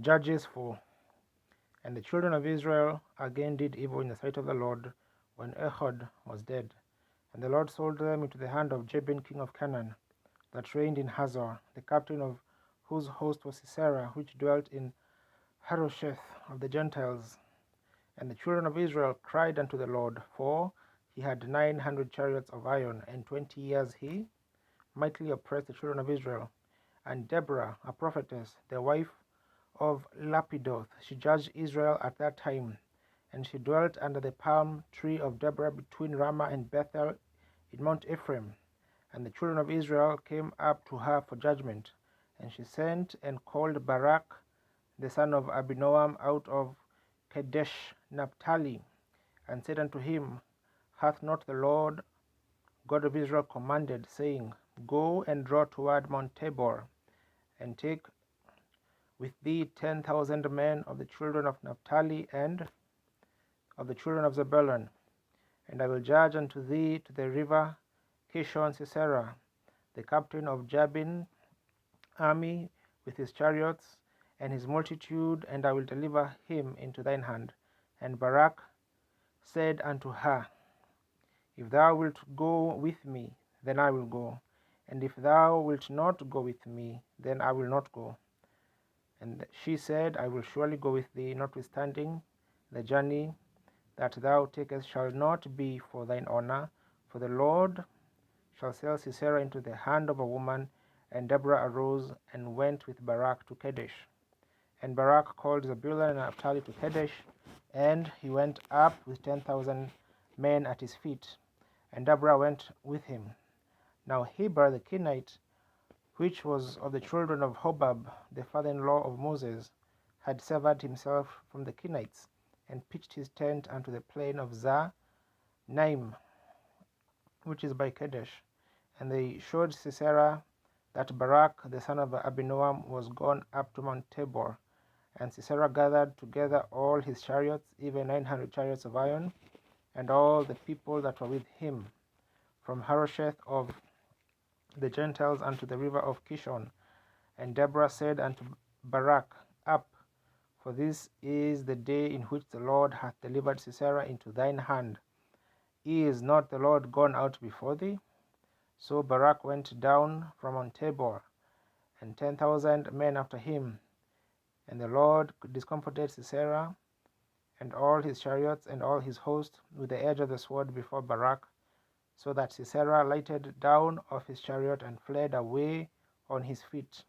Judges 4. And the children of Israel again did evil in the sight of the Lord when Ehud was dead. And the Lord sold them into the hand of Jabin king of Canaan, that reigned in Hazor, the captain of whose host was Sisera, which dwelt in Harosheth of the Gentiles. And the children of Israel cried unto the Lord, for he had 900 chariots of iron, and 20 years he mightily oppressed the children of Israel. And Deborah, a prophetess, the wife of Lapidoth, she judged Israel at that time, and she dwelt under the palm tree of Deborah between Ramah and Bethel in Mount Ephraim. And the children of Israel came up to her for judgment, and she sent and called Barak the son of Abinoam out of Kadesh Naphtali, and said unto him, Hath not the Lord God of Israel commanded, saying, Go and draw toward Mount Tabor, and take with thee 10,000 men of the children of Naphtali and of the children of Zebulun, and I will judge unto thee to the river Kishon Sisera, the captain of Jabin's army, with his chariots and his multitude, and I will deliver him into thine hand. And Barak said unto her, If thou wilt go with me, then I will go, and if thou wilt not go with me, then I will not go. And she said, I will surely go with thee, notwithstanding the journey that thou takest shall not be for thine honor, for the Lord shall sell Sisera into the hand of a woman. And Deborah arose and went with Barak to Kadesh. And Barak called Zebulun and Naphtali to Kadesh, and he went up with 10,000 men at his feet, and Deborah went with him. Now Heber the Kenite, which was of the children of Hobab, the father-in-law of Moses, had severed himself from the Kenites, and pitched his tent unto the plain of Naim, which is by Kadesh. And they showed Sisera that Barak the son of Abinoam was gone up to Mount Tabor. And Sisera gathered together all his chariots, even 900 chariots of iron, and all the people that were with him, from Harosheth of the Gentiles unto the river of Kishon. And Deborah said unto Barak, Up, for this is the day in which the Lord hath delivered Sisera into thine hand. Is not the Lord gone out before thee? So Barak went down from Mount Tabor, and 10,000 men after him. And the Lord discomfited Sisera and all his chariots and all his host with the edge of the sword before Barak, so that Sisera lighted down off his chariot and fled away on his feet.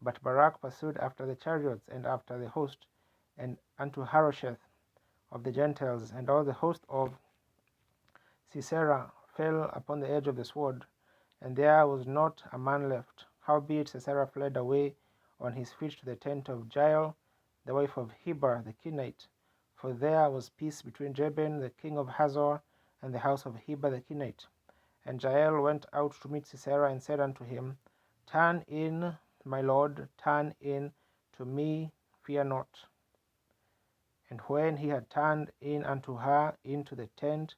But Barak pursued after the chariots and after the host, and unto Harosheth of the Gentiles, and all the host of Sisera fell upon the edge of the sword, and there was not a man left. Howbeit Sisera fled away on his feet to the tent of Jael, the wife of Heber the Kenite, for there was peace between Jabin the king of Hazor and the house of Heber the Kenite. And Jael went out to meet Sisera, and said unto him, Turn in, my lord, turn in to me, fear not. And when he had turned in unto her into the tent,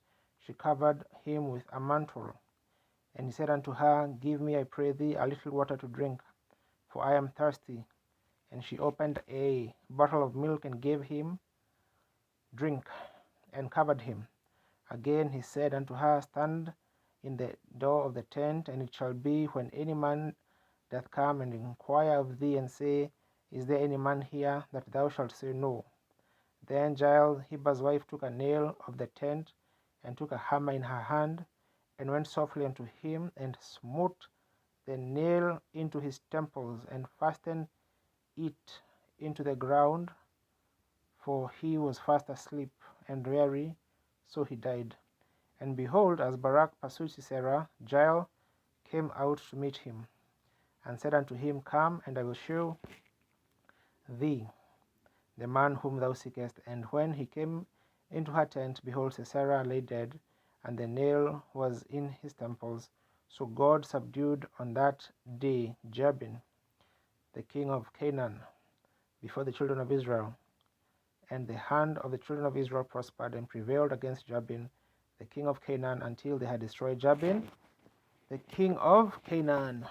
she covered him with a mantle. And he said unto her, Give me, I pray thee, a little water to drink, for I am thirsty. And she opened a bottle of milk and gave him drink, and covered him. Again he said unto her, Stand in the door of the tent, and it shall be, when any man doth come and inquire of thee, and say, Is there any man here? that thou shalt say, No. Then Jael, Heber's wife, took a nail of the tent, and took a hammer in her hand, and went softly unto him, and smote the nail into his temples, and fastened it into the ground, for he was fast asleep and weary, so he died. And behold, as Barak pursued Sisera, Jael came out to meet him, and said unto him, Come, and I will shew thee the man whom thou seekest. And when he came into her tent, behold, Sisera lay dead, and the nail was in his temples. So God subdued on that day Jabin, the king of Canaan, before the children of Israel. And the hand of the children of Israel prospered and prevailed against Jabin, the king of Canaan, until they had destroyed Jabin, the king of Canaan.